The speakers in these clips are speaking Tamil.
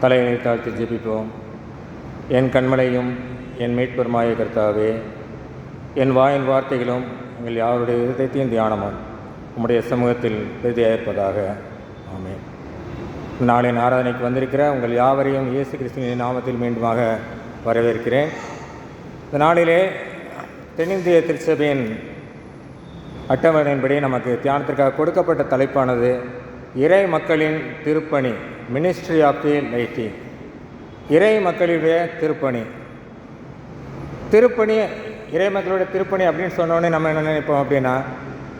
தலையை தாழ்த்தி ஜெபிப்போம். என் கண்மலையும் என் மீட்பெருமாய கர்த்தாவே, என் வாயின் வார்த்தைகளும் எங்கள் யாருடைய இதயத்தையும் தியானமும் உம்முடைய சமூகத்தில் பிரதியாயிருப்பதாக. ஆமென். நாளின் ஆராதனைக்கு வந்திருக்கிற உங்கள் யாவரையும் இயேசு கிறிஸ்துவின் நாமத்தில் மீண்டுமாக வரவேற்கிறேன். இந்த நாளிலே தென்னிந்திய திருச்சபையின் அட்டவணையின்படி நமக்கு தியானத்திற்காக கொடுக்கப்பட்ட தலைப்பானது இறை மக்களின் திருப்பணி, மினிஸ்ட்ரி ஆஃப் தி லைட்டி. இறை மக்களுடைய திருப்பணி. திருப்பணி, இறை மக்களுடைய திருப்பணி அப்படின்னு சொன்னோடனே நம்ம என்ன நினைப்போம் அப்படின்னா,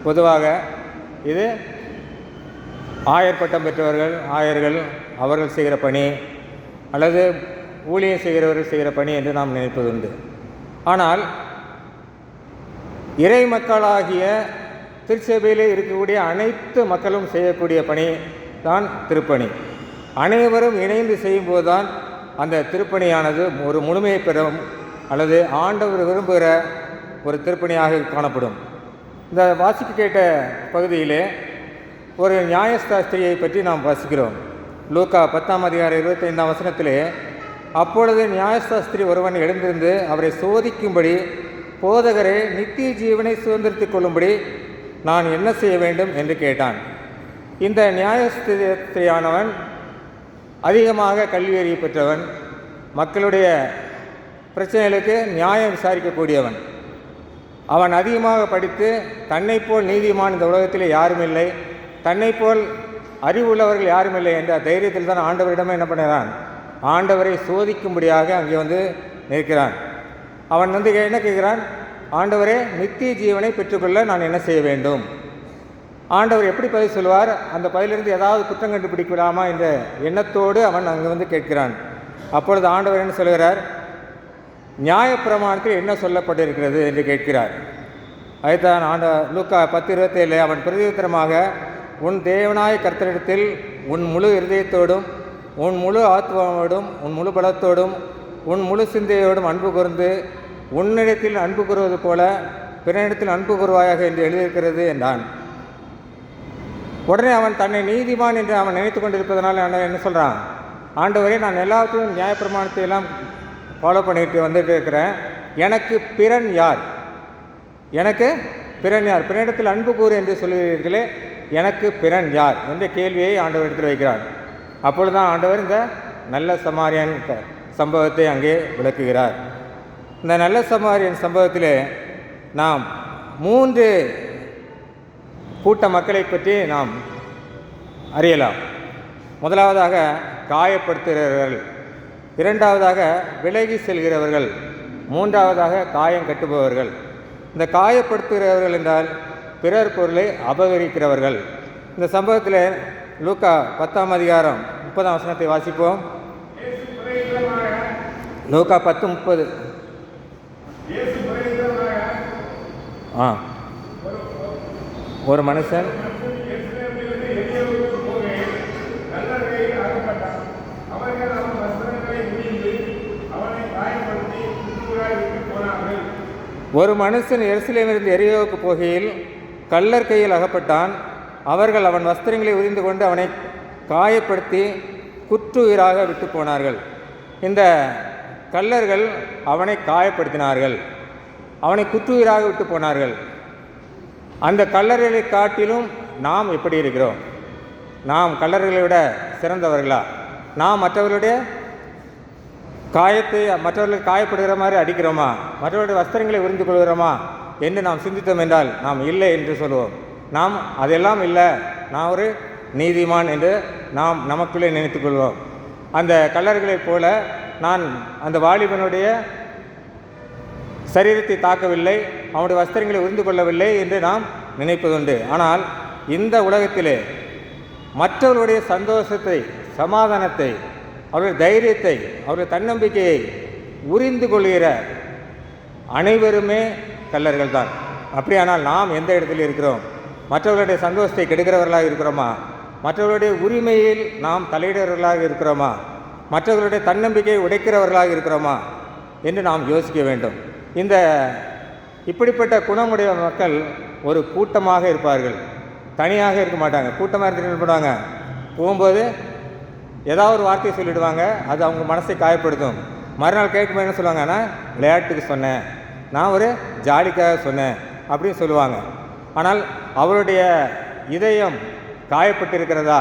பொதுவாக இது ஆயர் பட்டம் பெற்றவர்கள், ஆயர்கள் அவர்கள் செய்கிற பணி, அல்லது ஊழியம் செய்கிறவர்கள் செய்கிற பணி என்று நாம் நினைப்பதுண்டு. ஆனால் இறை மக்களாகிய திருச்சபையிலே இருக்கக்கூடிய அனைத்து மக்களும் செய்யக்கூடிய பணி தான் திருப்பணி. அனைவரும் இணைந்து செய்யும்போது தான் அந்த திருப்பணியானது ஒரு முழுமையை பெறும், அல்லது ஆண்டவர் விரும்புகிற ஒரு திருப்பணியாக காணப்படும். இந்த வாசிக்க கேட்ட பகுதியிலே ஒரு நியாயசாஸ்திரியை பற்றி நாம் வாசிக்கிறோம். லூக்கா 10:25 அப்பொழுது நியாயசாஸ்திரி ஒருவன் எழுந்திருந்து அவரை சோதிக்கும்படி, போதகரே, நித்திய ஜீவனை சுதந்திரித்துக் கொள்ளும்படி நான் என்ன செய்ய வேண்டும் என்று கேட்டான். இந்த நியாயஸ்திரியானவன் அதிகமாக கல்வி அறிவு பெற்றவன், மக்களுடைய பிரச்சனைகளுக்கு நியாயம் விசாரிக்கக்கூடியவன். அவன் அதிகமாக படித்து தன்னை போல் நீதிமான் இந்த உலகத்தில் யாரும் இல்லை, தன்னை போல் அறிவுள்ளவர்கள் யாரும் இல்லை என்ற தைரியத்தில் தான் ஆண்டவரிடமே என்ன பண்ணுறான், ஆண்டவரை சோதிக்கும்படியாக அங்கே வந்து நிற்கிறான். அவன் வந்து என்ன கேட்குறான், ஆண்டவரே, நித்திய ஜீவனை பெற்றுக்கொள்ள நான் என்ன செய்ய வேண்டும்? ஆண்டவர் எப்படி பதில் சொல்வார்? அந்த பதிலிருந்து ஏதாவது குற்றம் கண்டுபிடிக்கலாமா என்ற எண்ணத்தோடு அவன் அங்கே வந்து கேட்கிறான். அப்பொழுது ஆண்டவர் என்ன சொல்கிறார், நியாயப்பிரமாணத்தில் என்ன சொல்லப்பட்டிருக்கிறது என்று கேட்கிறார். அதுதான் லூக்கா 10:27 அவன் பிரதியுத்தரமாக, உன் தேவனாய கர்த்தரிடத்தில் உன் முழு இருதயத்தோடும், உன் முழு ஆத்மாவோடும், உன் முழு பலத்தோடும், உன் முழு சிந்தையோடும் அன்பு கூர்ந்து, உன்னிடத்தில் அன்பு கூறுவது போல பிறனிடத்தில் அன்பு கூறுவாயாக என்று எழுதியிருக்கிறது என்றான். உடனே அவன் தன்னை நீதிமான் என்று அவன் நினைத்து கொண்டிருப்பதனால் என்ன சொல்கிறான், ஆண்டவரே, நான் எல்லாத்தையும் நியாயப்பிரமாணத்தை எல்லாம் ஃபாலோ பண்ணிட்டு வந்துட்டு இருக்கிறேன், எனக்கு பிறன் யார்? எனக்கு பிறன் யார்? பிறனிடத்தில் அன்பு கூறு என்று சொல்லுகிறீர்களே, எனக்கு பிறன் யார் என்ற கேள்வியை ஆண்டவரிடத்தில் வைக்கிறார். அப்பொழுதுதான் ஆண்டவர் இந்த நல்ல சமாரியன் சம்பவத்தை அங்கே விளக்குகிறார். இந்த நல்ல சமாரியன் சம்பவத்திலே நாம் 3 கூட்ட மக்களை பற்றி நாம் அறியலாம். முதலாவதாக காயப்படுத்துகிறவர்கள், இரண்டாவதாக விலகி செல்கிறவர்கள், மூன்றாவதாக காயம் கட்டுபவர்கள். இந்த காயப்படுத்துகிறவர்கள் என்றால் பிறர் பொருளை அபகரிக்கிறவர்கள். இந்த சம்பவத்தில் லூக்கா 10:30 வாசிப்போம். லூக்கா 10:30. ஒரு மனுஷன் எருசலேமிலிருந்து எரியோவுக்கு போகையில் கள்ளர் கையில் அகப்பட்டான். அவர்கள் அவன் வஸ்திரங்களை உரிந்து கொண்டு அவனை காயப்படுத்தி குற்றுயிராக விட்டு போனார்கள். இந்த கள்ளர்கள் அவனை காயப்படுத்தினார்கள், அவனை குற்றுயிராக விட்டு போனார்கள். அந்த கள்ளர்களை காட்டிலும் நாம் எப்படி இருக்கிறோம்? நாம் கள்ளர்களை விட சிறந்தவர்களா? நாம் மற்றவர்களுடைய காயத்தை மற்றவர்களுக்கு காயப்படுகிற மாதிரி அடிக்கிறோமா? மற்றவர்களுடைய வஸ்திரங்களை உரிந்து கொள்கிறோமா என்று நாம் சிந்தித்தோம் என்றால் நாம் இல்லை என்று சொல்லுவோம். நாம் அதெல்லாம் இல்லை, நான் ஒரு நீதிமான் என்று நாம் நமக்குள்ளே நினைத்து கொள்வோம். அந்த கள்ளர்களைப் போல நான் அந்த வாலிபனுடைய சரீரத்தை தாக்கவில்லை, அவனுடைய வஸ்திரங்களை உரிந்து கொள்ளவில்லை என்று நாம் நினைப்பதுண்டு. ஆனால் இந்த உலகத்திலே மற்றவர்களுடைய சந்தோஷத்தை, சமாதானத்தை, அவருடைய தைரியத்தை, அவருடைய தன்னம்பிக்கையை உரிந்து கொள்கிற அனைவருமே கள்ளர்கள் தான். அப்படியானால் நாம் எந்த இடத்தில் இருக்கிறோம்? மற்றவர்களுடைய சந்தோஷத்தை கெடுக்கிறவர்களாக இருக்கிறோமா? மற்றவர்களுடைய உரிமையில் நாம் தலையிடுறவர்களாக இருக்கிறோமா? மற்றவர்களுடைய தன்னம்பிக்கையை உடைக்கிறவர்களாக இருக்கிறோமா என்று நாம் யோசிக்க வேண்டும். இப்படிப்பட்ட குணமுடைய மக்கள் ஒரு கூட்டமாக இருப்பார்கள், தனியாக இருக்க மாட்டாங்க. கூட்டமாக இருந்துட்டு என்ன பண்ணுவாங்க, போகும்போது ஏதாவது ஒரு வார்த்தையை சொல்லிவிடுவாங்க, அது அவங்க மனசை காயப்படுத்தும். மறுநாள் கேட்கும்போது என்ன சொல்லுவாங்க, நான் விளையாட்டுக்கு சொன்னேன், நான் ஒரு ஜாலிக்காக சொன்னேன் அப்படின்னு சொல்லுவாங்க. ஆனால் அவருடைய இதயம் காயப்பட்டிருக்கிறதா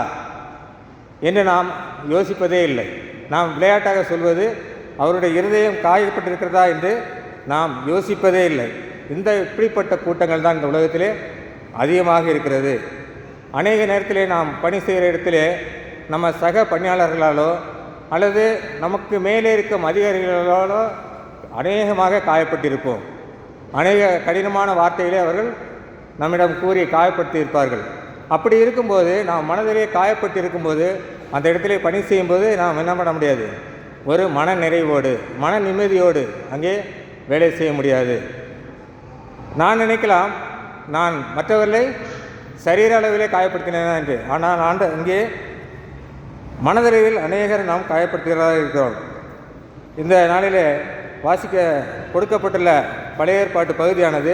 என்று நாம் யோசிப்பதே இல்லை. நாம் விளையாட்டாக சொல்வது அவருடைய இருதயம் காயப்பட்டிருக்கிறதா என்று நாம் யோசிப்பதே இல்லை. இப்படிப்பட்ட கூட்டங்கள் தான் இந்த உலகத்திலே அதிகமாக இருக்கிறது. அநேக நேரத்திலே நாம் பணி செய்கிற இடத்திலே நம்ம சக பணியாளர்களாலோ அல்லது நமக்கு மேலே இருக்கும் அதிகாரிகளாலோ அநேகமாக காயப்பட்டிருப்போம். அநேக கடினமான வார்த்தைகளே அவர்கள் நம்மிடம் கூறி காயப்படுத்தி இருப்பார்கள். அப்படி இருக்கும்போது நாம் மனதிலே காயப்பட்டு இருக்கும்போது அந்த இடத்திலே பணி செய்யும்போது நாம் என்ன பண்ண முடியாது, ஒரு மன நிறைவோடு மன நிம்மதியோடு அங்கே வேலை செய்ய முடியாது. நான் நினைக்கலாம், நான் மற்றவர்களை சரீர அளவிலே காயப்படுத்தினேன் என்று. ஆனால் இங்கே மனதளவில் அநேகர் நாம் காயப்படுத்துகிறதாக இருக்கிறோம். இந்த நாளிலே வாசிக்க கொடுக்கப்பட்டுள்ள பழைய ஏற்பாட்டு பகுதியானது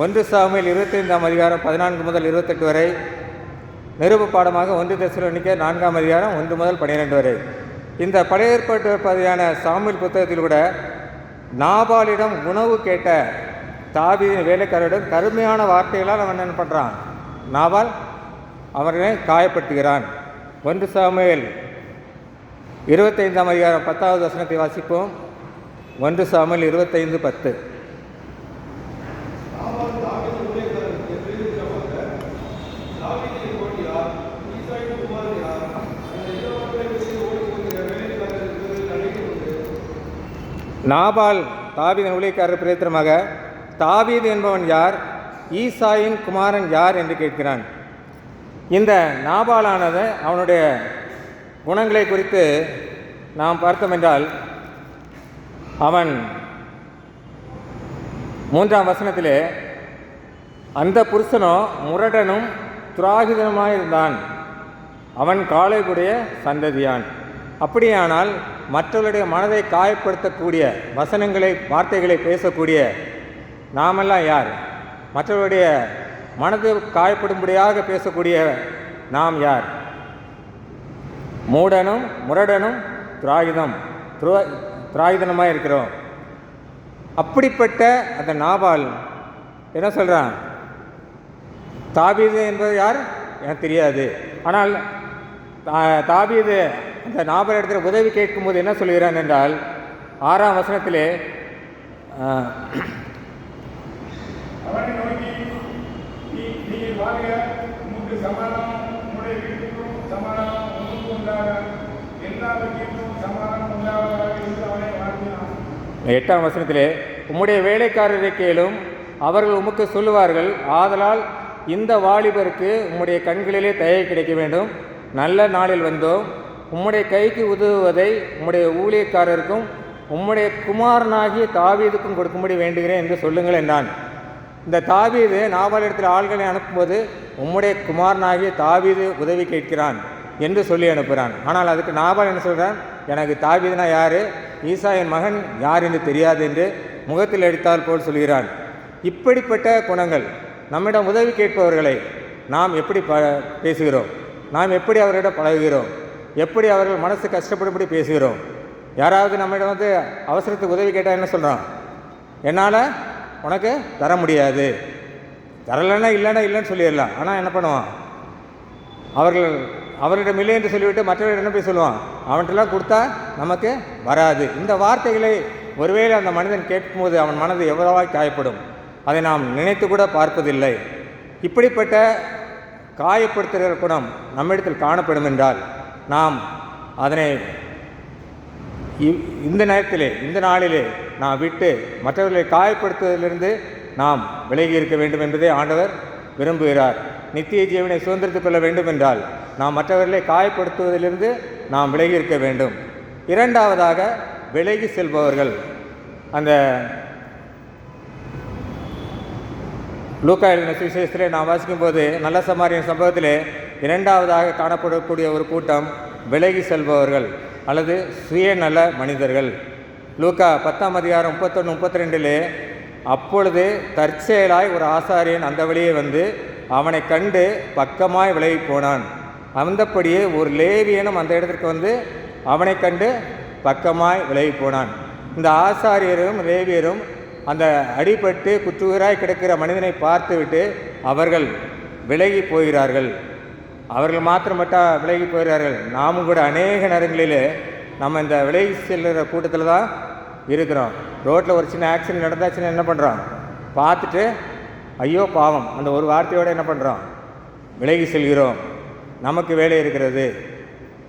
1 சாமுவேல் 25ஆம் அதிகாரம் 14 முதல் 28 வரை, நிருப பாடமாக 1 தெசலோனிக்கேயர் 4ஆம் அதிகாரம் 1 முதல் 12 வரை. இந்த பழைய ஏற்பாட்டு பகுதியான சாமுவேல் புத்தகத்தில் கூட நாபாலிடம் உணவு கேட்ட தாவீதின் வேலைக்காரரிடம் கருமையான வார்த்தைகளால் அவன் என்ன பண்ணுறான், நாபால் அவர்களை காயப்படுத்துகிறான். 1 சாமுவேல் 25ஆம் அதிகாரம் 10வது வசனத்தை வாசிப்போம். 1 சாமுவேல் 25:10. நாபால் தாவீதின் ஊழியக்காரர் பிரேத்திரமாக, தாவீது என்பவன் யார், ஈசாயின் குமாரன் யார் என்று கேட்கிறான். இந்த நாபாலானது அவனுடைய குணங்களை குறித்து நாம் பார்த்தோம் என்றால், அவன் 3ஆம் வசனத்திலே அந்த புருஷனோ முரடனும் துராகிதனுமாயிருந்தான், அவன் காலேபுடைய சந்ததியான். அப்படியானால் மற்றவர்களுடைய மனதை காயப்படுத்தக்கூடிய வசனங்களை வார்த்தைகளை பேசக்கூடிய நாமெல்லாம் யார்? மற்றவருடைய மனது காயப்படும்படியாக பேசக்கூடிய நாம் யார்? மூடனும் முரடனும் துராயுதனமாக இருக்கிறோம். அப்படிப்பட்ட அந்த நாபால் என்ன சொல்கிறான், தாவீது என்பது யார் எனக்கு தெரியாது. ஆனால் தாவீது அந்த நாபால் இடத்துல உதவி கேட்கும்போது என்ன சொல்கிறான் என்றால், 6ஆம் வசனத்திலே எட்டாம் வசனத்திலே, உம்முடைய வேலைக்காரரை கேளும், அவர்கள் உமக்கு சொல்லுவார்கள், ஆதலால் இந்த வாலிபருக்கு உம்முடைய கண்களிலே தயை கிடைக்க வேண்டும். நல்ல நாளில் வந்தோம், உம்முடைய கைக்கு உதவுவதை உம்முடைய ஊழியக்காரருக்கும் உம்முடைய குமாரனாகிய தாவீதுக்கும் கொடுக்கும்படி வேண்டுகிறேன் என்று சொல்லுங்கள் என்றான். இந்த தாவீது நாபாலிடத்தில் ஆள்களை அனுப்பும்போது உம்முடைய குமாரனாகிய தாவீது உதவி கேட்கிறான் என்று சொல்லி அனுப்புகிறான். ஆனால் அதுக்கு நாபால் என்ன சொல்கிறான், எனக்கு தாவீதுனா யார், ஈசாயின் மகன் யார் என்று தெரியாது என்று முகத்தில் அடித்தால் போல் சொல்கிறான். இப்படிப்பட்ட குணங்கள் நம்மிடம் உதவி கேட்பவர்களை நாம் எப்படி பேசுகிறோம், நாம் எப்படி அவர்களிடம் பழகுகிறோம், எப்படி அவர்கள் மனசு கஷ்டப்படும்படி பேசுகிறோம். யாராவது நம்மிடம் அவசரத்துக்கு உதவி கேட்டால் என்ன சொல்கிறான், என்னால் உனக்கு தர முடியாது, தரலைன்னா இல்லைன்னு சொல்லிடலாம். ஆனால் என்ன பண்ணுவான், அவர்களிடம் இல்லை என்று சொல்லிவிட்டு மற்றவர்கள் என்ன போய் சொல்லுவான், அவன்கிட்டலாம் கொடுத்தா நமக்கு வராது. இந்த வார்த்தைகளை ஒருவேளை அந்த மனிதன் கேட்கும்போது அவன் மனது எவ்வளவாய் காயப்படும், அதை நாம் நினைத்து கூட பார்ப்பதில்லை. இப்படிப்பட்ட காயப்படுத்துகிற குணம் நம்மிடத்தில் காணப்படும் என்றால் நாம் அதனை இந்த நேரத்திலே இந்த நாளிலே நாம் விட்டு மற்றவர்களை காயப்படுத்துவதிலிருந்து நாம் விலகி இருக்க வேண்டும் என்பதே ஆண்டவர் விரும்புகிறார். நித்திய ஜீவனை சுதந்திரத்துக் கொள்ள வேண்டும் என்றால் நாம் மற்றவர்களை காயப்படுத்துவதிலிருந்து நாம் விலகி இருக்க வேண்டும். இரண்டாவதாக, விலகி செல்பவர்கள். அந்த லூக்கா எழுதின சுவிசேஷத்திலே நாம் வாசிக்கும்போது நல்ல சமாரியன் சம்பவத்திலே இரண்டாவதாக காணப்படக்கூடிய ஒரு கூட்டம் விலகி செல்பவர்கள் அல்லது சுயநல மனிதர்கள். லூக்கா 10ஆம் அதிகாரம் 31-32 அப்பொழுது தற்செயலாய் ஒரு ஆசாரியன் அந்த வழியே வந்து அவனை கண்டு பக்கமாய் விலகி போனான். அந்தப்படியே ஒரு லேவியனும் அந்த இடத்திற்கு வந்து அவனை கண்டு பக்கமாய் விலகி போனான். இந்த ஆசாரியரும் லேவியரும் அந்த அடிபட்டு குற்றுயிராய் கிடக்கிற மனிதனை பார்த்துவிட்டு அவர்கள் விலகி போகிறார்கள். அவர்கள் மாத்திரமட்டா விலகி போகிறார்கள். நாமும் கூட அநேக நேரங்களில் நம்ம இந்த விலகி செல்கிற கூட்டத்தில் தான் இருக்கிறோம். ரோட்டில் ஒரு சின்ன ஆக்சிடென்ட் நடந்தாச்சுன்னா என்ன பண்ணுறோம்? பார்த்துட்டு ஐயோ பாவம் அந்த ஒரு வார்த்தையோடு என்ன பண்ணுறோம்? விலகி செல்கிறோம். நமக்கு வேலை இருக்கிறது.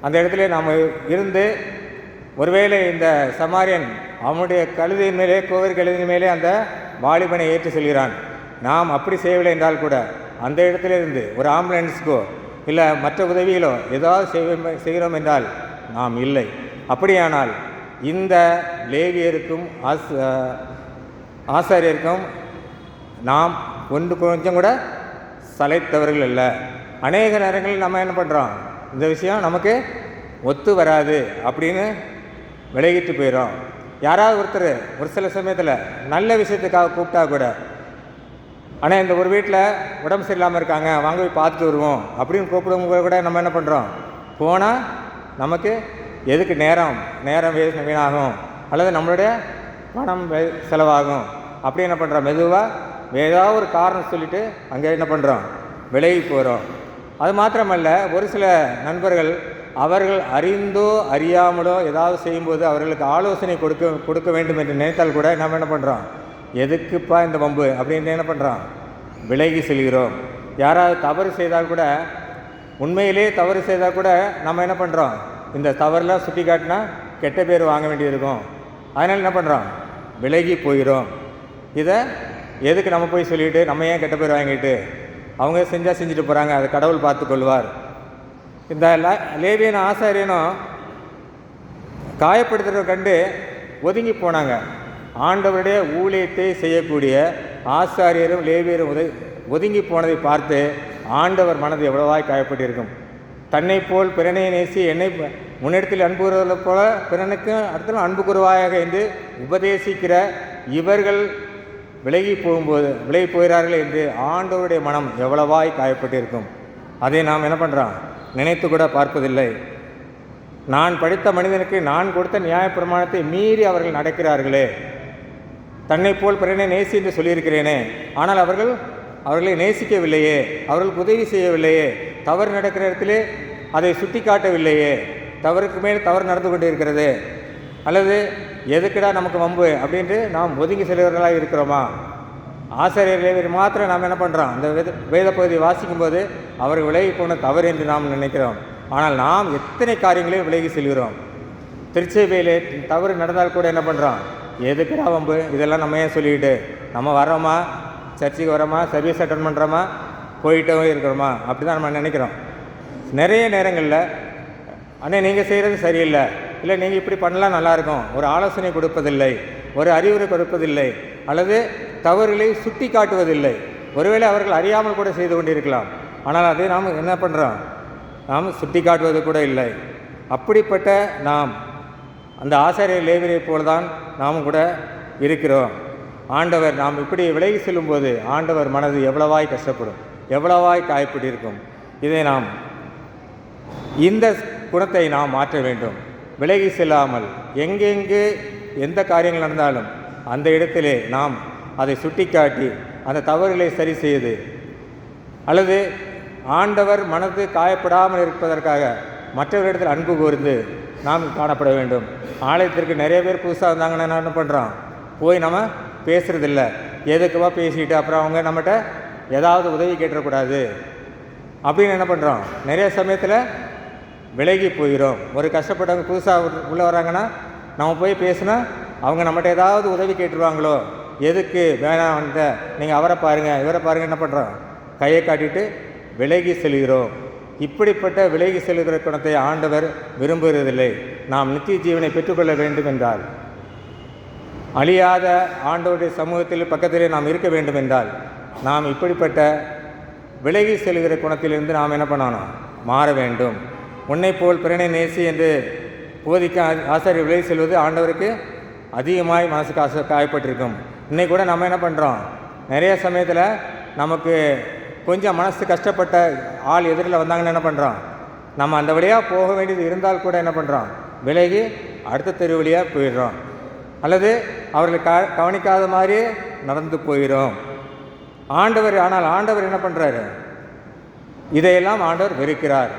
அந்த இடத்துல நாம் இருந்து ஒருவேளை இந்த சமாரியன் அவனுடைய கழுதையின் மேலே கோவில் கழுதையின் மேலே அந்த வாலிபனை ஏற்றி செல்கிறான். நாம் அப்படி செய்யவில்லை என்றால் கூட அந்த இடத்துல இருந்து ஒரு ஆம்புலன்ஸுக்கோ இல்லை மற்ற உதவிகளோ ஏதாவது செய்கிறோம் என்றால் நாம் இல்லை. அப்படியானால் இந்த லேவியருக்கும் ஆசாரியருக்கும் நாம் கொஞ்சம் கூட சளைத்தவர்கள் இல்லை. அநேக நேரங்களில் நம்ம என்ன பண்ணுறோம்? இந்த விஷயம் நமக்கு ஒத்து வராது அப்படின்னு விலகிட்டு போயிடும். யாராவது ஒருத்தர் ஒரு சில சமயத்தில் நல்ல விஷயத்துக்காக கூப்பிட்டா கூட, ஆனால் இந்த ஒரு வீட்டில் உடம்பு சரியில்லாமல் இருக்காங்க, வாங்க போய் பார்த்துட்டு வருவோம் அப்படின்னு கூப்பிடும்போது கூட நம்ம என்ன பண்ணுறோம்? போனால் நமக்கு எதுக்கு நேரம் வீணாகும் அல்லது நம்மளுடைய பணம் செலவாகும். அப்படி என்ன பண்ணுறோம்? மெதுவாக ஏதாவது ஒரு காரணம் சொல்லிவிட்டு அங்கே என்ன பண்ணுறோம்? விலகி போகிறோம். அது மாத்திரமல்ல, ஒரு சில நண்பர்கள் அவர்கள் அறிந்தோ அறியாமலோ ஏதாவது செய்யும்போது அவர்களுக்கு ஆலோசனை கொடுக்க வேண்டும் என்று நினைத்தால் கூட நம்ம என்ன பண்ணுறோம்? எதுக்குப்பா இந்த வம்பு அப்படின்னு என்ன பண்ணுறோம்? விலகி செல்கிறோம். யாராவது தவறு செய்தால் கூட, உண்மையிலே தவறு செய்தால் கூட நம்ம என்ன பண்ணுறோம்? இந்த தவறுலாம் சுட்டி காட்டினா கெட்ட பேர் வாங்க வேண்டியிருக்கும். அதனால் என்ன பண்ணுறோம்? விலகி போயிடும். இதை எதுக்கு நம்ம போய் சொல்லிவிட்டு நம்ம ஏன் கெட்ட பேர் வாங்கிட்டு, அவங்க செஞ்சுட்டு போகிறாங்க, அதை கடவுள் பார்த்து கொள்வார். இந்த லேவியன் ஆசாரியனும் காயப்படுத்துகிறத கண்டு ஒதுங்கி போனாங்க. ஆண்டவருடைய ஊழியத்தை செய்யக்கூடிய ஆசாரியரும் லேவியரும் ஒதுங்கி போனதை பார்த்து ஆண்டவர் மனது எவ்வளவாய் காயப்பட்டிருக்கும். தன்னை போல் பிறனை நேசி என்னை முன்னிடத்தில் அன்பு கூறுவதை போல பிறனுக்கும் அடுத்த அன்பு கூறுவாயாக என்று உபதேசிக்கிற இவர்கள் விலகி போகிறார்கள் என்று ஆண்டவருடைய மனம் எவ்வளவாய் காயப்பட்டிருக்கும். அதை நாம் என்ன பண்ணுறோம்? நினைத்து கூட பார்ப்பதில்லை. நான் படித்த மனிதனுக்கு நான் கொடுத்த நியாயப்பிரமாணத்தை மீறி அவர்கள் நடக்கிறார்களே. தன்னை போல் பிறனை நேசி என்று சொல்லியிருக்கிறேனே, ஆனால் அவர்களை நேசிக்கவில்லையே, அவர்களுக்கு உதவி செய்யவில்லையே, தவறு நடக்கிற இடத்திலே அதை சுட்டி காட்டவில்லையே, தவறுக்கு மேல் தவறு நடந்து கொண்டு இருக்கிறது, அல்லது எதுக்குடா நமக்கு வம்பு அப்படின்ட்டு நாம் ஒதுங்கி செல்வர்களாக இருக்கிறோமா? ஆசிரியர் மாத்திரம் நாம் என்ன பண்ணுறோம்? அந்த வேத பகுதியை வாசிக்கும்போது அவர்கள் விலகி போன தவறு என்று நாம் நினைக்கிறோம். ஆனால் நாம் எத்தனை காரியங்களையும் விலகி செல்கிறோம். திருச்சபையிலே தவறு நடந்தால் கூட என்ன பண்ணுறோம்? எதுக்குடா வம்பு, இதெல்லாம் நம்ம ஏன் சொல்லிக்கிட்டு, நம்ம வரோமா, சர்ச்சுக்கு வரோமா, சர்வீஸ் அட்டன் பண்ணுறோமா, போயிட்டே இருக்கிறோமா, அப்படி தான் நம்ம நினைக்கிறோம். நிறைய நேரங்களில் அண்ணே நீங்கள் செய்கிறது சரியில்லை, இல்லை நீங்கள் இப்படி பண்ணலாம் நல்லாயிருக்கும், ஒரு ஆலோசனை கொடுப்பதில்லை, ஒரு அறிவுரை கொடுப்பதில்லை, அல்லது தவறுகளை சுட்டி காட்டுவதில்லை. ஒருவேளை அவர்கள் அறியாமல் கூட செய்து கொண்டிருக்கலாம், ஆனால் அதை நாம் என்ன பண்ணுறோம்? நாம் சுட்டி காட்டுவது கூட இல்லை. அப்படிப்பட்ட நாம் அந்த ஆசாரியர் லேவியரை போலதான் நாம் கூட இருக்கிறோம். ஆண்டவர் நாம் இப்படி விலகி செல்லும்போது ஆண்டவர் மனது எவ்வளவாய் கஷ்டப்படும், எவ்வளவாய் காயப்பட்டிருக்கும். இதை நாம் இந்த குணத்தை நாம் மாற்ற வேண்டும். விலகி செல்லாமல் எங்கெங்கு எந்த காரியங்கள் நடந்தாலும் அந்த இடத்திலே நாம் அதை சுட்டிக்காட்டி அந்த தவறுகளை சரி செய்து, அல்லது ஆண்டவர் மனது காயப்படாமல் இருப்பதற்காக மற்றவர்களிடத்தில் அன்பு கூர்ந்து நாம் காணப்பட வேண்டும். ஆலயத்திற்கு நிறைய பேர் புதுசாக வந்தாங்கன்னா என்ன பண்ணுறோம்? போய் நம்ம பேசுகிறதில்ல. எதுக்குவா பேசிக்கிட்டு அப்புறம் அவங்க நம்மகிட்ட ஏதாவது உதவி கேட்டுறக்கூடாது அப்படின்னு என்ன பண்ணுறோம்? நிறைய சமயத்தில் விலகி போயிடும். ஒரு கஷ்டப்பட்டவங்க புதுசாக உள்ளே வராங்கன்னா நம்ம போய் பேசுனா அவங்க நம்மகிட்ட ஏதாவது உதவி கேட்டுருவாங்களோ, எதுக்கு வேணாம் வந்துட்ட, நீங்கள் அவரை பாருங்கள் இவரை பாருங்கள், என்ன பண்ணுறோம்? கையை காட்டிட்டு விலகி செல்கிறோம். இப்படிப்பட்ட விலகி செல்கிற குணத்தை ஆண்டவர் விரும்புகிறதில்லை. நாம் நித்திய ஜீவனை பெற்றுக்கொள்ள வேண்டும் என்றால், அழியாத ஆண்டவருடைய சமூகத்தில் பக்கத்திலே நாம் இருக்க வேண்டும் என்றால், நாம் இப்படிப்பட்ட விலகி செல்கிற குணத்திலிருந்து நாம் என்ன பண்ணணும்? மாற வேண்டும். உன்னை போல் பிறனை நேசி என்று போதிக்க ஆசாரியர் விலகி செல்வது ஆண்டவருக்கு அதிகமாய் மனசுக்கு காயப்பட்டிருக்கும். இன்னைக்கு கூட நம்ம என்ன பண்ணுறோம்? நிறைய சமயத்தில் நமக்கு கொஞ்சம் மனசு கஷ்டப்பட்ட ஆள் எதிரில் வந்தாங்கன்னு என்ன பண்ணுறோம்? நம்ம அந்த வழியாக போக வேண்டியது இருந்தால் கூட என்ன பண்ணுறோம், விலகி அடுத்த தெரு வழியாக போயிடுறோம், அல்லது அவர்களை கவனிக்காத மாதிரியே நடந்து போயிடும். ஆனால் ஆண்டவர் என்ன பண்ணுறாரு, இதையெல்லாம் ஆண்டவர் வெறுக்கிறார்.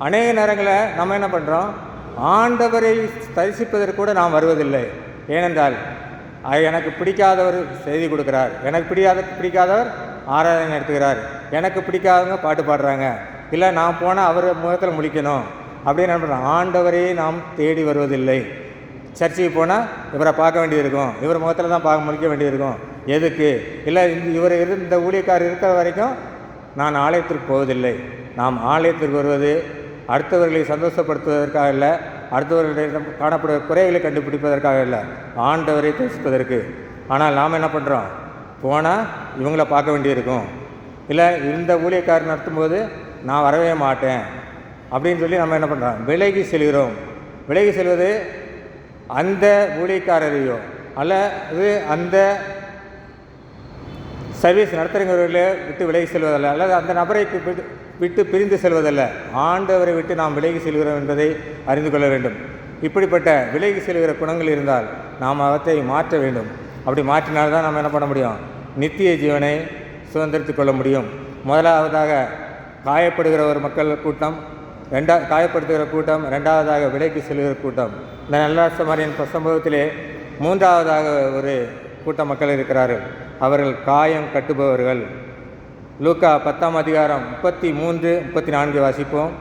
அநேக நேரங்களில் நம்ம என்ன பண்ணுறோம், ஆண்டவரை தரிசிப்பதற்கு கூட நாம் வருவதில்லை. ஏனென்றால் எனக்கு பிடிக்காதவர் செய்தி கொடுக்குறார், எனக்கு பிடிக்காதவர் ஆராதனை நடத்துகிறார், எனக்கு பிடிக்காதவங்க பாட்டு பாடுறாங்க, இல்லை நான் போனால் அவர் முகத்தில் முழிக்கணும் அப்படின்னு என்ன பண்ணுறோம், ஆண்டவரையே நாம் தேடி வருவதில்லை. சர்ச்சுக்கு போனால் இவரை பார்க்க வேண்டியிருக்கும், இவர் முகத்தில் தான் முழிக்க வேண்டியிருக்கும், எதுக்கு இல்லை இவர் இந்த ஊழியக்காரர் இருக்கிற வரைக்கும் நான் ஆலயத்திற்கு போவதில்லை. நாம் ஆலயத்திற்கு வருவது அடுத்தவர்களை சந்தோஷப்படுத்துவதற்காக இல்லை, அடுத்தவர்களிடம் காணப்படுகிற குறைகளை கண்டுபிடிப்பதற்காக இல்லை, ஆண்டவரை தரிசிப்பதற்கு. ஆனால் நாம் என்ன பண்ணுறோம், போனால் இவங்கள பார்க்க வேண்டியிருக்கும், இல்லை இந்த ஊழியக்காரர் நடத்தும்போது நான் வரவே மாட்டேன் அப்படின்னு சொல்லி நம்ம என்ன பண்ணுறோம், விலகி செல்கிறோம். விலகி செல்வது அந்த ஊழியக்காரரையோ அல்லது அந்த சர்வீஸ் நடத்துகிறவர்களை விட்டு விலகி செல்வதல்ல, அல்லது அந்த நபரை விட்டு பிரிந்து செல்வதல்ல, ஆண்டவரை விட்டு நாம் விலகி செல்கிறோம் என்பதை அறிந்து கொள்ள வேண்டும். இப்படிப்பட்ட விலகி செல்கிற குணங்கள் இருந்தால் நாம் அவற்றை மாற்ற வேண்டும். அப்படி மாற்றினால்தான் நம்ம என்ன பண்ண முடியும், நித்திய ஜீவனை சுதந்திரித்து கொள்ள முடியும். முதலாவதாக காயப்படுகிற ஒரு மக்கள் கூட்டம், காயப்படுத்துகிற கூட்டம், ரெண்டாவதாக விலைக்கு செல்கிற கூட்டம். இந்த நல்லாசமாரியின் சம்பவத்திலே மூன்றாவதாக ஒரு கூட்ட மக்கள் இருக்கிறார்கள், அவர்கள் காயம் கட்டுபவர்கள். லூக்கா 10ஆம் அதிகாரம் 33, 34 வாசிப்போம்.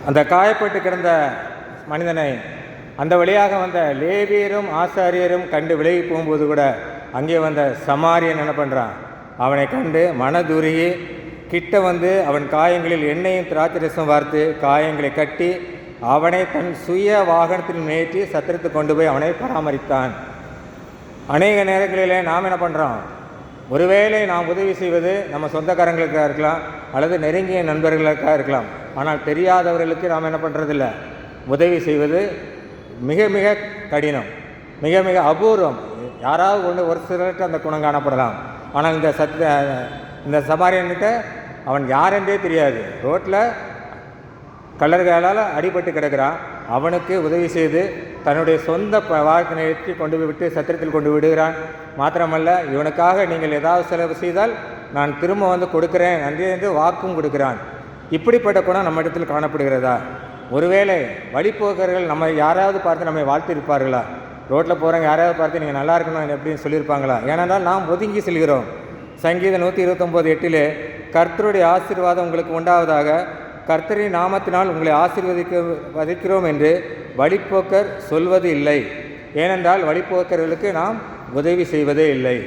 அந்த காயப்பட்டு கிடந்த மனிதனை அந்த வழியாக வந்த லேவியரும் ஆசாரியரும் கண்டு விலகி போகும்போது கூட அங்கே வந்த சமாரியன் என்ன பண்ணுறான், அவனை கண்டு மனதுருகி கிட்ட வந்து அவன் காயங்களில் எண்ணெயும் திராட்சரசம் வார்த்து காயங்களை கட்டி அவனை தன் சுய வாகனத்தில் மேற்றி சத்திரத்து கொண்டு போய் அவனை பராமரித்தான். அநேக நேரங்களிலே நாம் என்ன பண்ணுறோம், ஒருவேளை நாம் உதவி செய்வது நம்ம சொந்தக்காரங்களுக்காக இருக்கலாம், அல்லது நெருங்கிய நண்பர்களுக்காக இருக்கலாம். ஆனால் தெரியாதவர்களுக்கு நாம் என்ன பண்ணுறதில்ல, உதவி செய்வது மிக மிக கடினம், மிக மிக அபூர்வம். யாராவது ஒரு சிலருக்கு அந்த குணம் காணப்படலாம். ஆனால் இந்த சமாரியன்கிட்ட அவன் யாரென்றே தெரியாது, ரோட்டில் கல்லர்களால் அடிபட்டு கிடக்கிறான். அவனுக்கு உதவி செய்து தன்னுடைய சொந்த வாகனத்தை கொண்டு போய் விட்டு சத்திரத்தில் கொண்டு விடுகிறான். மாத்திரமல்ல, இவனுக்காக நீங்கள் ஏதாவது செலவு செய்தால் நான் திரும்ப வந்து கொடுக்குறேன் நன்றி என்று வாக்கும் கொடுக்கிறான். இப்படிப்பட்ட குணம் நம்ம இடத்தில் காணப்படுகிறதா? ஒருவேளை வழிபோக்கர்கள் நம்ம யாராவது பார்த்து நம்மை வாழ்த்திருப்பார்களா? ரோட்டில் போகிறவங்க யாராவது பார்த்து நீங்கள் நல்லா இருக்கணும் எப்படின்னு சொல்லியிருப்பாங்களா? ஏனென்றால் நாம் ஒதுங்கி செல்கிறோம். சங்கீதம் 129:8 கர்த்தருடைய ஆசீர்வாதம் உங்களுக்கு உண்டாவதாக, கர்த்தரின் நாமத்தினால் உங்களை ஆசீர்வதிக்கிறோம் என்று வழிபோக்கர் சொல்வது இல்லை. ஏனென்றால் வழிபோக்கர்களுக்கு நாம் உதவி செய்வதே இல்லை.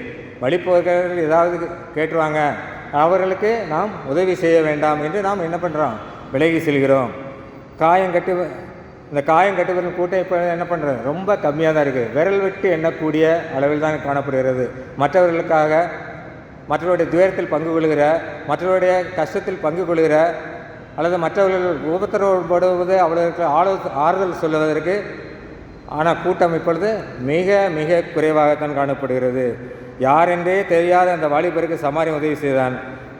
வழிபோக்கர்கள் ஏதாவது கேட்டுருவாங்க, அவர்களுக்கு நாம் உதவி செய்ய வேண்டாம் என்று நாம் என்ன பண்ணுறோம், விலகி செல்கிறோம். இந்த காயம் கட்டுவதன் கூட்டம் இப்போ என்ன பண்ணுறது, ரொம்ப கம்மியாக தான் இருக்குது. விரல் விட்டு எண்ணக்கூடிய அளவில் தான் காணப்படுகிறது. மற்றவர்களுக்காக, மற்றவருடைய துயரத்தில் பங்கு கொள்கிற, மற்றவருடைய கஷ்டத்தில் பங்கு கொள்கிற, அல்லது மற்றவர்கள் உபத்திரவப்படுவது அவர்களுக்கு ஆறுதல் சொல்லுவதற்கு ஆனால் கூட்டம் இப்பொழுது மிக மிக குறைவாகத்தான் காணப்படுகிறது. யாரென்றே தெரியாத அந்த வாலிபருக்கு சமாரியம் உதவி செய்தான்.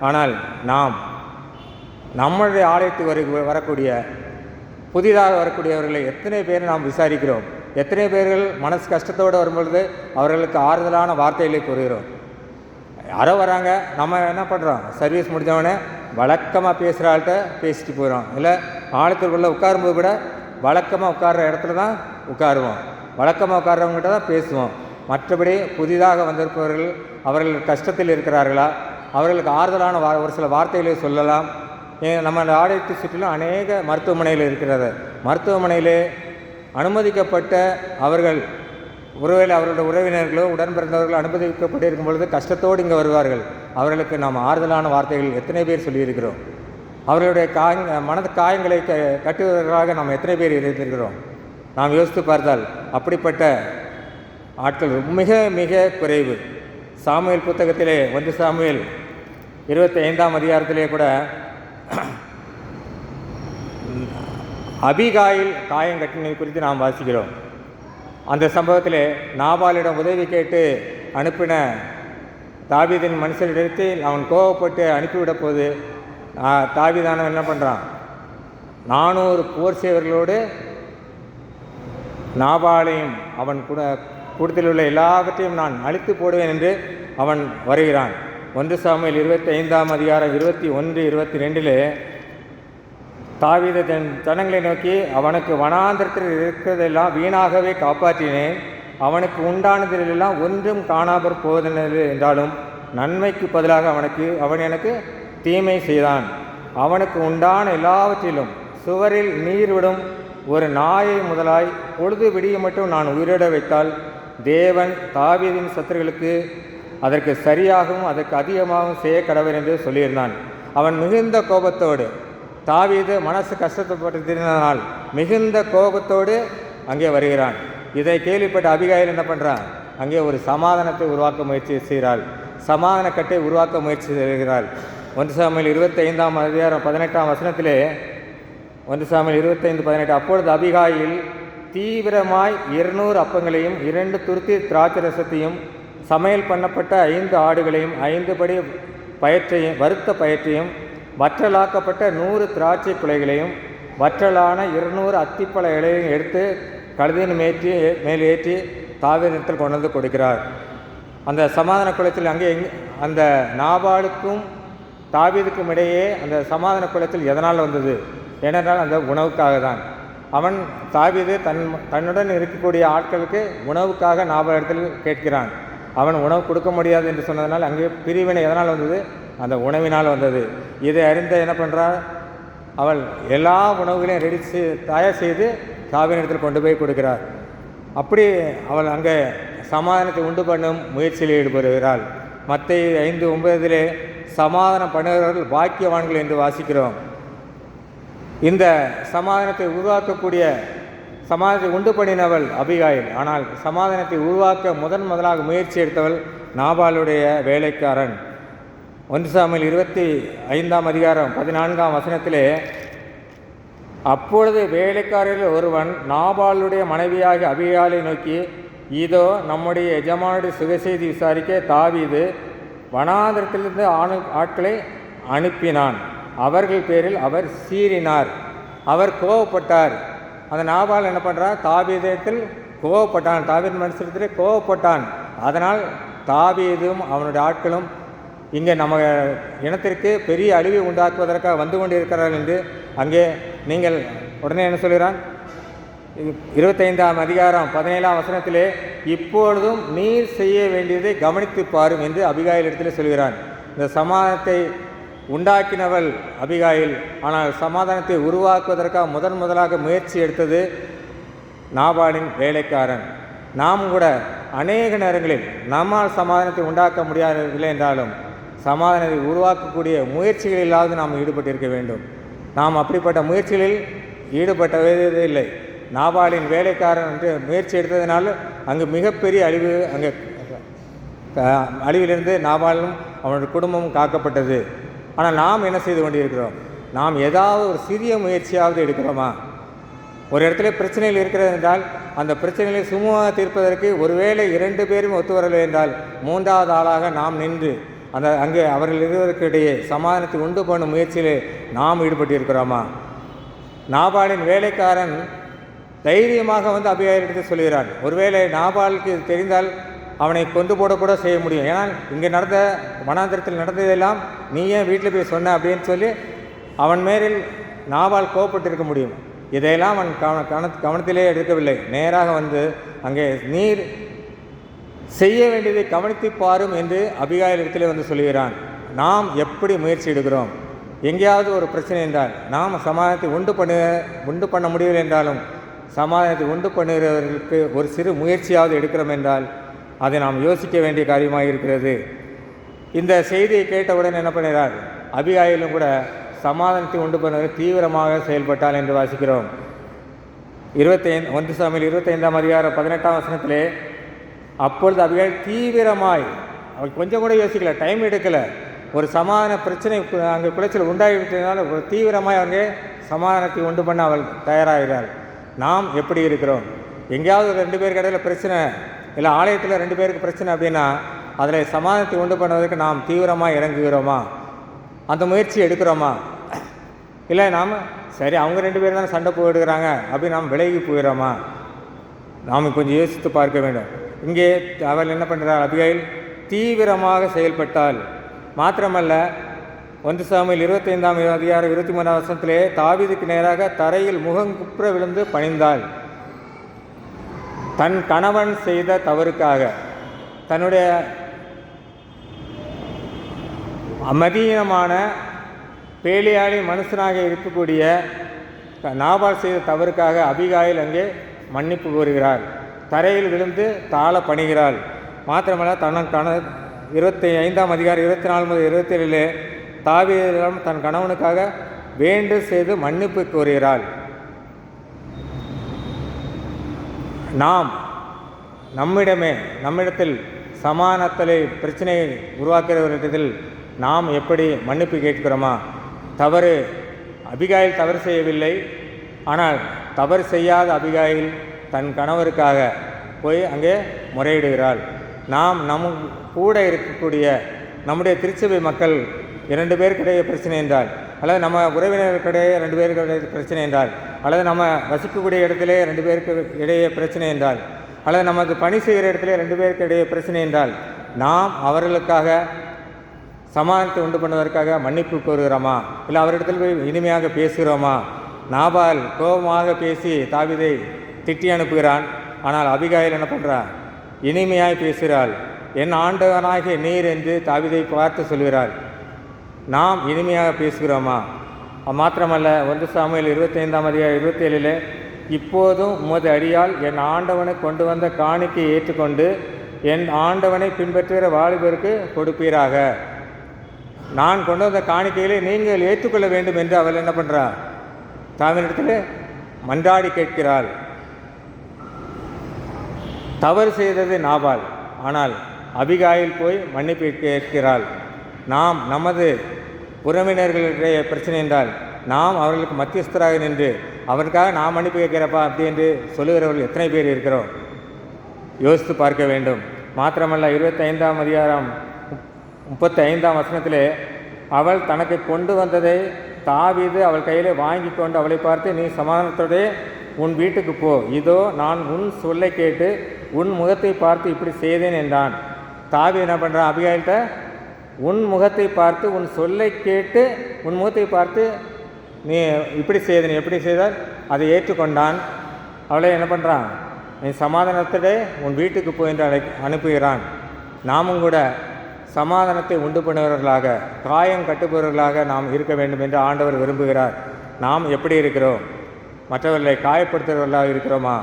ஆனால் நாம் நம்முடைய ஆலயத்துக்கு வரக்கூடிய புதிதாக வரக்கூடியவர்களை எத்தனை பேர் நாம் விசாரிக்கிறோம்? எத்தனை பேர்கள் மனசு கஷ்டத்தோடு வரும்பொழுது அவர்களுக்கு ஆறுதலான வார்த்தைகளை கூறுகிறோம்? யாரோ வராங்க, நம்ம என்ன பண்ணுறோம், சர்வீஸ் முடித்தவொடனே வழக்கமாக பேசுகிற ஆள்கிட்ட பேசிட்டு போயிடும். இல்லை ஆலயத்திற்குள்ளே உட்காரும்போது கூட வழக்கமாக உட்கார்ற இடத்துல தான் உட்காருவோம், வழக்கமாக உட்கார்றவங்ககிட்ட தான் பேசுவோம். மற்றபடி புதிதாக வந்திருப்பவர்கள் அவர்கள் கஷ்டத்தில் இருக்கிறார்களா, அவர்களுக்கு ஆறுதலான ஒரு சில வார்த்தைகளை சொல்லலாம். நம்ம அந்த ஆலயத்தை சுற்றிலும் அநேக மருத்துவமனைகள் இருக்கிறது. மருத்துவமனையிலே அனுமதிக்கப்பட்ட அவர்கள் ஒருவேளை அவர்களுடைய உறவினர்களோ உடன் பிறந்தவர்களோ அனுமதிக்கப்பட்டிருக்கும் பொழுது கஷ்டத்தோடு இங்கே வருவார்கள். அவர்களுக்கு நாம் ஆறுதலான வார்த்தைகள் எத்தனை பேர் சொல்லியிருக்கிறோம்? அவர்களுடைய மனது காயங்களை கட்டுவதற்காக நாம் எத்தனை பேர் இருந்திருக்கிறோம்? நாம் யோசித்து பார்த்தால் அப்படிப்பட்ட ஆட்கள் மிக மிக குறைவு. சாமுவேல் புத்தகத்திலே 1 சாமுவேல் 25ஆம் அதிகாரத்திலே கூட அபிகாயில் காயம் கட்டினது குறித்து நாம் வாசிக்கிறோம். அந்த சம்பவத்தில் நாபாலிடம் உதவி கேட்டு அனுப்பின தாவீதின் மனுஷரிடத்தில் அவன் கோவப்பட்டு அனுப்பிவிட போது தாவீதானவன் என்ன பண்ணுறான், 400 போர் சேவர்களோடு நாபாலையும் அவன் கூட்டத்தில் உள்ள எல்லாவற்றையும் நான் அழித்து போடுவேன் என்று அவன் வருகிறான். 1 சாமுவேல் 25ஆம் அதிகாரம் 21, 22 தாவீது தன் ஜனங்களை நோக்கி, அவனுக்கு வனாந்திரத்தில் இருக்கிறதெல்லாம் வீணாகவே காப்பாற்றினேன், அவனுக்கு உண்டானதிலெல்லாம் ஒன்றும் காணாமற் போவதெனது என்றாலும் நன்மைக்கு பதிலாக அவன் எனக்கு தீமை செய்தான். அவனுக்கு உண்டான எல்லாவற்றிலும் சுவரில் நீர் விடும் ஒரு நாயை முதலாய் பொழுது விடிய மட்டும் நான் உயிரிட வைத்தால் தேவன் தாவீதின் சத்துருக்களுக்கு அதற்கு சரியாகவும் அதற்கு அதிகமாகவும் செய்ய கடவர் என்று சொல்லியிருந்தான். அவன் மிகுந்த கோபத்தோடு, தாவீது மனசு கஷ்டப்பட்டதினால் மிகுந்த கோபத்தோடு அங்கே வருகிறான். இதை கேள்விப்பட்ட அபிகாயில் என்ன பண்ணுறான், அங்கே ஒரு சமாதானத்தை உருவாக்க முயற்சி செய்கிறாள், சமாதான கட்டை உருவாக்க முயற்சி செய்கிறாள். 1 சாமுவேல் 25ஆம் அதிகாரம் 18ஆம் வசனத்திலே 1 சாமுவேல் 25:18 அப்பொழுது அபிகாயில் தீவிரமாய் 200 அப்பங்களையும் 2 துருத்தி திராட்சரசத்தையும் சமையல் பண்ணப்பட்ட 5 ஆடுகளையும் 5 படி பயற்றையும் வறுத்த பயற்றையும் வற்றலாக்கப்பட்ட 100 திராட்சை குலைகளையும் வற்றலான 200 அத்திப்பழ இலையையும் எடுத்து கழுதின் மேல் ஏற்றி தாவீதிடத்தில் கொண்டு வந்து கொடுக்கிறார். அந்த சமாதான குளத்தில் அங்கே அந்த நாபாலுக்கும் தாவீதுக்கும் இடையே அந்த சமாதான குளத்தில் எதனால் வந்தது? ஏனென்றால் அந்த உணவுக்காக தான். அவன் தாவீது தன்னுடன் இருக்கக்கூடிய ஆட்களுக்கு உணவுக்காக நாபாலிடத்தில் கேட்கிறான். அவன் உணவு கொடுக்க முடியாது என்று சொன்னதனால் அங்கே பிரிவினை எதனால் வந்தது? அந்த உணவினால் வந்தது. இதை அறிந்த என்ன பண்ணுறாள், அவள் எல்லா உணவுகளையும் தயார் செய்து தாவீதிடத்தில் கொண்டு போய் கொடுக்கிறார். அப்படி அவள் அங்கே சமாதானத்தை உண்டு பண்ணும் முயற்சியில் ஈடுபடுகிறாள். மத்தேயு 5:9 சமாதானம் பண்ணுகிறவர்கள் பாக்கியவான்கள் என்று வாசிக்கிறோம். இந்த சமாதானத்தை உருவாக்கக்கூடிய சமாதானத்தை உண்டு பண்ணினவள் அபிகாயில். ஆனால் சமாதானத்தை உருவாக்க முதலாக முயற்சி எடுத்தவள் நாபாலுடைய வேலைக்காரன். 1 சாமுவேல் 25ஆம் அதிகாரம் 14ஆம் வசனத்திலே அப்பொழுது வேலைக்காரர்கள் ஒருவன் நாபாலுடைய மனைவியாகிய அபிகாலை நோக்கி, இதோ நம்முடைய எஜமானுடைய சுகசெய்தி விசாரிக்க தாவீது வனாந்திரத்திலிருந்து ஆட்களை அனுப்பினான், அவர்கள் பேரில் அவர் சீறினார், அவர் கோவப்பட்டார். அந்த நாபால் என்ன பண்ணுறார், தாவீதத்தில் கோவப்பட்டான், தாவீது மனுஷத்தில் கோவப்பட்டான். அதனால் தாவீதும் அவனுடைய ஆட்களும் இங்கே நம்ம இனத்திற்கு பெரிய அழிவை உண்டாக்குவதற்காக வந்து கொண்டிருக்கிறார்கள் என்று அங்கே நீங்கள் உடனே என்ன சொல்கிறான், 25ஆம் அதிகாரம் 17ஆம் வசனத்திலே இப்பொழுதும் நீர் செய்ய வேண்டியதை கவனித்து பாரும் என்று அபிகாயில் இடத்துல சொல்கிறான். இந்த சமாதானத்தை உண்டாக்கினவள் அபிகாயில். ஆனால் சமாதானத்தை உருவாக்குவதற்காக முதலாக முயற்சி எடுத்தது நாபாலின் வேலைக்காரன். நாம் கூட அநேக நேரங்களில் நம்மால் சமாதானத்தை உண்டாக்க முடியவில்லை என்றாலும் சமாதானத்தை உருவாக்கக்கூடிய முயற்சிகளிலாவது நாம் ஈடுபட்டிருக்க வேண்டும். நாம் அப்படிப்பட்ட முயற்சிகளில் ஈடுபட்டவே இல்லை. நாபாலின் வேலைக்காரன் என்று முயற்சி எடுத்ததினால் அங்கு மிகப்பெரிய அழிவிலிருந்து நாபாலும் அவனுடைய குடும்பமும் காக்கப்பட்டது. ஆனால் நாம் என்ன செய்து கொண்டிருக்கிறோம்? நாம் ஏதாவது ஒரு சிறிய முயற்சியாவது எடுக்கிறோமா? ஒரு இடத்துல பிரச்சனைகள் இருக்கிறது என்றால் அந்த பிரச்சனைகளை சுமூகமாக தீர்ப்பதற்கு ஒருவேளை 2 பேரும் ஒத்து வரவில்லை என்றால் 3வது ஆளாக நாம் நின்று அங்கே அவர்கள் இருவருக்கு இடையே சமாதானத்தை உண்டு பண்ணும் முயற்சியிலே நாம் ஈடுபட்டிருக்கிறோமா? நாபாலின் வேலைக்காரன் தைரியமாக வந்து அபிகாயிலிடத்தில் சொல்கிறான். ஒருவேளை நாபாலுக்கு தெரிந்தால் அவனை கொண்டு போடக்கூட செய்ய முடியும். ஏன்னா இங்கே நடந்த வனாந்திரத்தில் நடந்ததெல்லாம் நீ ஏன் வீட்டில் போய் சொன்ன அப்படின்னு சொல்லி அவன் மேலில் நாபால் கோபப்பட்டிருக்க முடியும். இதையெல்லாம் அவன் கவனத்திலே எடுக்கவில்லை. நேராக வந்து அங்கே நீர் செய்ய வேண்டியதை கவனித்து பாரும் என்று அபிகாயிலிடத்திலே வந்து சொல்கிறான். நாம் எப்படி முயற்சி எடுக்கிறோம்? எங்கேயாவது ஒரு பிரச்சனை என்றால் நாம் சமாதானத்தை உண்டு பண்ண முடியவில்லை என்றாலும் சமாதானத்தை உண்டு பண்ணுகிறவர்களுக்கு ஒரு சிறு முயற்சியாவது எடுக்கிறோம் என்றால் அதை நாம் யோசிக்க வேண்டிய காரியமாக இருக்கிறது. இந்த செய்தியை கேட்டவுடன் என்ன பண்ணுகிறார், அபிகாயிலும் கூட சமாதானத்தை உண்டு பண்ணுவது தீவிரமாக செயல்பட்டால் என்று வாசிக்கிறோம். 1 சாமுவேல் 25ஆம் அதிகாரம் 18ஆம் வசனத்திலே அப்பொழுது அபிகாயில் தீவிரமாய், அவள் கொஞ்சம் கூட யோசிக்கல, டைம் எடுக்கலை, ஒரு சமாதான பிரச்சனை அங்கே குலைச்சல் உண்டாகிவிட்டதுனால ஒரு தீவிரமாக அவங்க சமாதானத்தை உண்டு பண்ண அவள் தயாராகிறாள். நாம் எப்படி இருக்கிறோம்? எங்கேயாவது ஒரு 2 பேருக்கு இடையில பிரச்சனை, இல்லை ஆலயத்தில் 2 பேருக்கு பிரச்சனை அப்படின்னா அதில் சமாதானத்தை உண்டு பண்ணுவதற்கு நாம் தீவிரமாக இறங்குகிறோமா? அந்த முயற்சி எடுக்கிறோமா? இல்லை நாம் சரி அவங்க 2 பேர் தான் சண்டை போயிடுகிறாங்க அப்படின்னு நாம் விலகி போயிடுறோமா? நாம் கொஞ்சம் யோசித்து பார்க்க வேண்டும். இங்கே அவள் என்ன பண்ணுறாள்? அபிகாயில் தீவிரமாக செயல்பட்டாள். மாத்திரமல்ல, 1 சாமுவேல் 25ஆம் அதிகாரம் 23ஆம் வசனத்திலே தாவீதுக்கு நேராக தரையில் முகங்குப்புற விழுந்து பணிந்தாள். தன் கணவன் செய்த தவறுக்காக, தன்னுடைய மதீனமான பேலியாளி மனுஷனாக இருக்கக்கூடிய நாபால் செய்த தவறுக்காக அபிகாயில் அங்கே மன்னிப்பு கோருகிறாள். தரையில் விழுந்து தாழ பணிகிறாள். மாத்திரமல்ல, தன் 25ஆம் அதிகாரம் 24 முதல் 27 தாவீதிடம் தன் கணவனுக்காக வேண்டு செய்து மன்னிப்பு கோருகிறாள். நாம் நம்மிடத்தில் சமாதானத்தில் பிரச்சனையை உருவாக்குகிறவரிடத்தில் நாம் எப்படி மன்னிப்பு கேட்கிறோமா? அபிகாயில் தவறு செய்யவில்லை. ஆனால் தவறு செய்யாத அபிகாயில் தன் கணவருக்காக போய் அங்கே முறையிடுகிறாள். நாம் கூட இருக்கக்கூடிய நம்முடைய திருச்சபை மக்கள் 2 பேருக்கிடையே பிரச்சனை என்றால், அல்லது நம்ம உறவினர்களுக்கிடையே 2 பேருக்கு பிரச்சனை என்றால், அல்லது நம்ம வசிக்கக்கூடிய இடத்திலே 2 பேருக்கு இடையே பிரச்சனை என்றால், அல்லது நமது பணி செய்கிற இடத்துல 2 பேருக்கு இடையே பிரச்சனை என்றால், நாம் அவர்களுக்காக சமாதானத்தை உண்டு பண்ணுவதற்காக மன்னிப்பு கோருகிறோமா? இல்லை அவரிடத்தில் போய் இனிமையாக பேசுகிறோமா? நாபால் கோபமாக பேசி தாவீதை திட்டி அனுப்புகிறான். ஆனால் அபிகாயில் என்ன பண்ணுறான்? இனிமையாய் பேசுகிறாள். என் ஆண்டவனாகிய நீர் என்று தாவீதை பார்த்து சொல்கிறாள். நாம் இனிமையாக பேசுகிறோமா? மாத்திரமல்ல, 1 சாமுவேல் 25ஆம் அதிகாரம் 27 இப்போதும் உமது அடியால் என் ஆண்டவனை கொண்டு வந்த காணிக்கை ஏற்றுக்கொண்டு என் ஆண்டவனை பின்பற்றுகிற வாலிபருக்கு கொடுப்பீராக. நான் கொண்டு வந்த காணிக்கைகளை நீங்கள் ஏற்றுக்கொள்ள வேண்டும் என்று அவள் என்ன பண்ணுறாள்? தாவீதிடத்தில் மன்றாடி கேட்கிறாள். தவறு செய்தது நாபால், ஆனால் அபிகாயில் போய் மன்னிப்பு கேட்கிறாள். நாம் நமது உறவினர்களுடைய பிரச்சனை என்றால் நாம் அவர்களுக்கு மத்தியஸ்தராக நின்று அவருக்காக நாம் மன்னிப்பு கேட்கிறப்பா அப்படி என்று சொல்லுகிறவர்கள் எத்தனை பேர் இருக்கிறோம்? யோசித்து பார்க்க வேண்டும். மாத்திரமல்ல, 25ஆம் அதிகாரம் 35ஆம் வசனத்திலே அவள் தனக்கு கொண்டு வந்ததை தாவீது அவள் கையில் வாங்கி கொண்டு அவளை பார்த்து, நீ சமாதானத்தோடே உன் வீட்டுக்கு போ, இதோ நான் உன் சொல்லை கேட்டு உன் முகத்தை பார்த்து இப்படி செய்தேன் என்றான். தாவீது என்ன பண்ணுறான்? அபிகாயில்கிட்ட உன் முகத்தை பார்த்து உன் சொல்லை கேட்டு உன் முகத்தை பார்த்து நீ இப்படி செய்தேன், எப்படி செய்தால் அதை ஏற்றுக்கொண்டான். அவளை என்ன பண்ணுறான்? நீ சமாதானத்தோடே உன் வீட்டுக்கு போ என்று அனுப்புகிறான். நாமும் கூட சமாதானத்தை உண்டு பண்ணுபவர்களாக, காயம் கட்டுபவர்களாக நாம் இருக்க வேண்டும் என்று ஆண்டவர் விரும்புகிறார். நாம் எப்படி இருக்கிறோம்? மற்றவர்களை காயப்படுத்துகிறவர்களாக இருக்கிறோமா?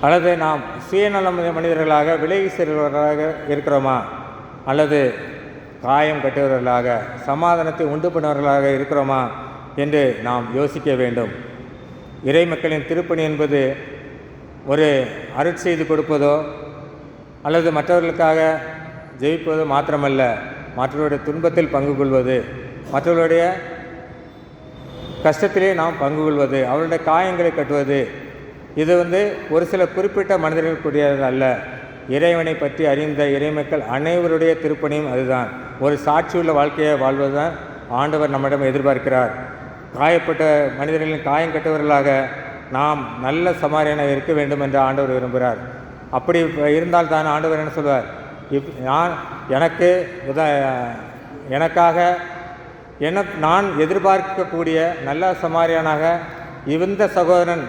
அல்லது நாம் சுயநல மனிதர்களாக விலகி செல்வர்களாக இருக்கிறோமா? அல்லது காயம் கட்டுபவர்களாக சமாதானத்தை உண்டு பண்ணுவர்களாக இருக்கிறோமா என்று நாம் யோசிக்க வேண்டும். இறை மக்களின் திருப்பணி என்பது ஒரு அருட்செய்து கொடுப்பதோ அல்லது மற்றவர்களுக்காக ஜெயிப்பது மாத்திரமல்ல, மற்றவருடைய துன்பத்தில் பங்கு கொள்வது, மற்றவர்களுடைய கஷ்டத்திலே நாம் பங்கு கொள்வது, அவருடைய காயங்களை கட்டுவது. இது ஒரு சில குறிப்பிட்ட மனிதர்களுக்குரியது அல்ல. இறைவனை பற்றி அறிந்த இறைமக்கள் அனைவருடைய திருப்பணியும் அதுதான். ஒரு சாட்சியுள்ள வாழ்க்கையை வாழ்வது தான் ஆண்டவர் நம்மிடம் எதிர்பார்க்கிறார். காயப்பட்ட மனிதர்களின் காயம் கட்டவர்களாக நாம் நல்ல சமாரியனாக இருக்க வேண்டும் என்று ஆண்டவர் விரும்புகிறார். அப்படி இருந்தால் தான் ஆண்டவர் என்ன சொல்வார்? எனக்காக நான் எதிர்பார்க்கக்கூடிய நல்ல சமாரியானாக இந்த சகோதரன்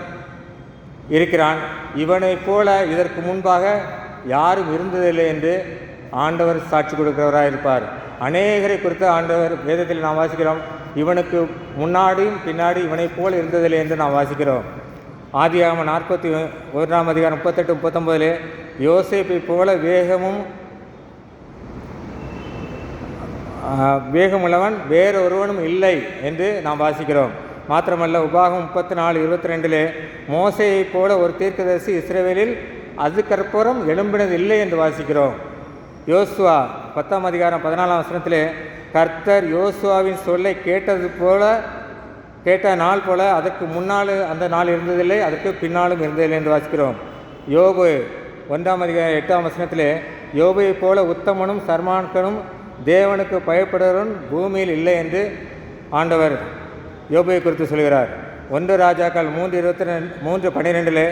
இருக்கிறான், இவனைப் போல இதற்கு முன்பாக யாரும் இருந்ததில்லை என்று ஆண்டவர் சாட்சி கொடுக்கிறவராக இருப்பார். அநேகரை குறித்து ஆண்டவர் வேதத்தில் நாம் வாசிக்கிறோம், இவனுக்கு முன்னாடியும் பின்னாடி இவனைப் போல் இருந்ததில்லை என்று நாம் வாசிக்கிறோம். ஆதியாகமம் 41ஆம் அதிகாரம் 38-39 யோசேப்பை போல வேகமுள்ளவன் வேறொருவனும் இல்லை என்று நாம் வாசிக்கிறோம். மாத்திரமல்ல, உபாகம் 34:22 மோசேயைப் போல ஒரு தீர்க்கதரிசி இஸ்ரவேலில் அதுக்கப்புறம் எழும்பினது இல்லை என்று வாசிக்கிறோம். யோசுவா 10ஆம் அதிகாரம் 14ஆம் வசனத்திலே கர்த்தர் யோசுவாவின் சொல்லை கேட்ட நாள் போல அதற்கு முன்னால் அந்த நாள் இருந்ததில்லை, அதற்கு பின்னாலும் இருந்ததில்லை என்று வாசிக்கிறோம். யோபு 1ஆம் அதிகாரம் 8ஆம் வசனத்திலே யோபையைப் போல உத்தமனும் சர்மான்கனும் தேவனுக்கு பயப்படுவரும் பூமியில் இல்லை என்று ஆண்டவர் யோபையை குறித்து சொல்கிறார். 1 ராஜாக்கள் 3:12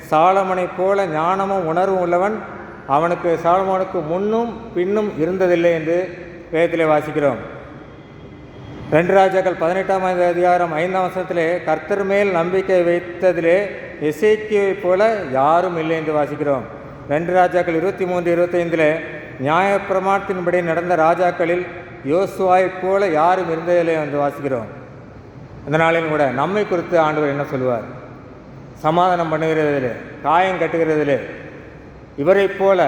சாலமோனைப் போல ஞானமும் உணர்வும் உள்ளவன் சாலமோனுக்கு முன்னும் பின்னும் இருந்ததில்லை என்று வேதத்திலே வாசிக்கிறோம். 2 ராஜாக்கள் 18ஆம் அதிகாரம் 5ஆம் வசனத்திலே கர்த்தர் மேல் நம்பிக்கை வைத்ததிலே எசேக்கியைப் போல யாரும் இல்லை என்று வாசிக்கிறோம். 2 ராஜாக்கள் 23:25 நியாயப்பிரமாணத்தின்படி நடந்த ராஜாக்களில் யோசுவாவைப் போல யாரும் இருந்ததில்லை என்று வாசிக்கிறோம். அந்த நாளிலும் கூட நம்மை குறித்து ஆண்டவர் என்ன சொல்லுவார்? சமாதானம் பண்ணுகிறதிலே, காயம் கட்டுகிறதிலே இவரைப் போல,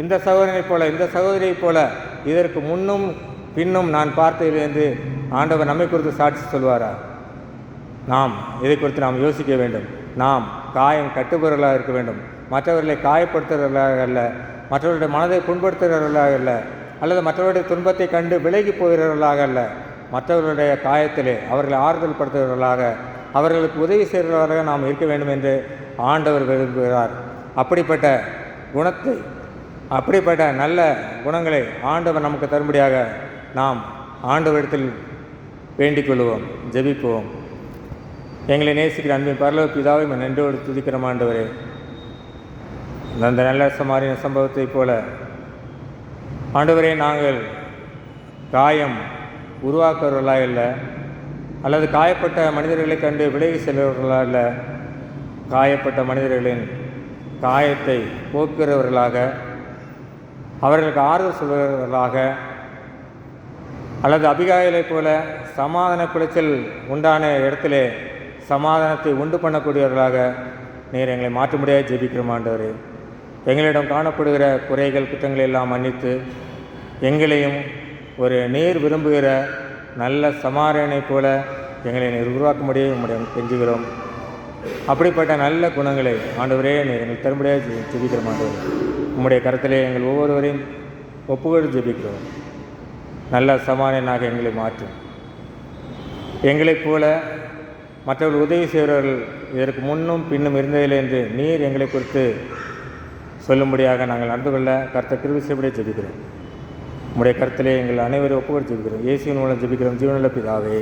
இந்த சகோதரனைப் போல, இந்த சகோதரியைப் போல இதற்கு முன்னும் பின்னும் நான் பார்த்தது என்று ஆண்டவர் நம்மை குறித்து சாட்சி சொல்வாரா? நாம் இதை குறித்து நாம் யோசிக்க வேண்டும். நாம் காயம் கட்டுபவர்களாக இருக்க வேண்டும். மற்றவர்களை காயப்படுத்துகிறவர்களாக அல்ல, மற்றவர்களுடைய மனதை புண்படுத்துகிறவர்களாக அல்ல, அல்லது மற்றவருடைய துன்பத்தை கண்டு விலகி போகிறவர்களாக அல்ல, மற்றவர்களுடைய காயத்திலே அவர்களை ஆறுதல் படுத்துகிறவர்களாக, அவர்களுக்கு உதவி செய்கிறவர்களாக நாம் இருக்க வேண்டும் என்று ஆண்டவர் விரும்புகிறார். அப்படிப்பட்ட குணத்தை, அப்படிப்பட்ட நல்ல குணங்களை ஆண்டவர் நமக்கு தரும்படியாக நாம் ஆண்டவரிடத்தில் வேண்டிக் கொள்வோம், ஜெபிப்போம். எங்களை நேசிக்கிற அன்பின் பரலோக பிதாவை நன்றியோடு துதிக்கிற ஆண்டவரே, அந்த நல்ல சமாரின சம்பவத்தைப் போல ஆண்டவரே நாங்கள் காயம் உருவாக்குறவர்களாக இல்லை, அல்லது காயப்பட்ட மனிதர்களை கண்டு விலகி செல்பவர்களாக இல்லை, காயப்பட்ட மனிதர்களின் காயத்தை போக்குகிறவர்களாக, அவர்களுக்கு ஆறுதல் சொல்பவர்களாக, அல்லது அபிகாயிலைப் போல சமாதான குலைச்சல் உண்டான இடத்திலே சமாதானத்தை உண்டு பண்ணக்கூடியவர்களாக நீர் எங்களை மாற்ற முடியாது ஜெபிக்கிறோம் ஆண்டவரே. எங்களிடம் காணப்படுகிற குறைகள் குற்றங்களை எல்லாம் மன்னித்து எங்களையும் ஒரு நீர் விரும்புகிற நல்ல சமாரியனைப் போல எங்களை நீர் உருவாக்க முடியும் உம்முடைய கெஞ்சுகிறோம். அப்படிப்பட்ட நல்ல குணங்களை ஆண்டவரே நீர் எங்கள் தரும்படியாக ஜெபிக்கிறோம் ஆண்டவரே. உம்முடைய கருத்திலே எங்கள் ஒவ்வொருவரையும் ஒப்புக்கொண்டு ஜெபிக்கிறோம். நல்ல சமாரியனாக எங்களை மாற்றும். எங்களைப் போல மற்றவர்கள் உதவி செய்கிறவர்கள் இதற்கு முன்னும் பின்னும் இருந்ததில்லை என்று நீர் எங்களை குறித்து சொல்லும்படியாக நாங்கள் நடந்து கொள்ள கர்த்தர் கிருபை செய்யும்படியாக ஜெபிக்கிறோம். உம்முடைய கருத்திலே எங்கள் அனைவரும் ஒப்புக்கொண்டு ஜெபிக்கிறோம். இயேசுவின் மூலம் ஜெபிக்கிறோம், ஜீவனுள்ள பிதாவே.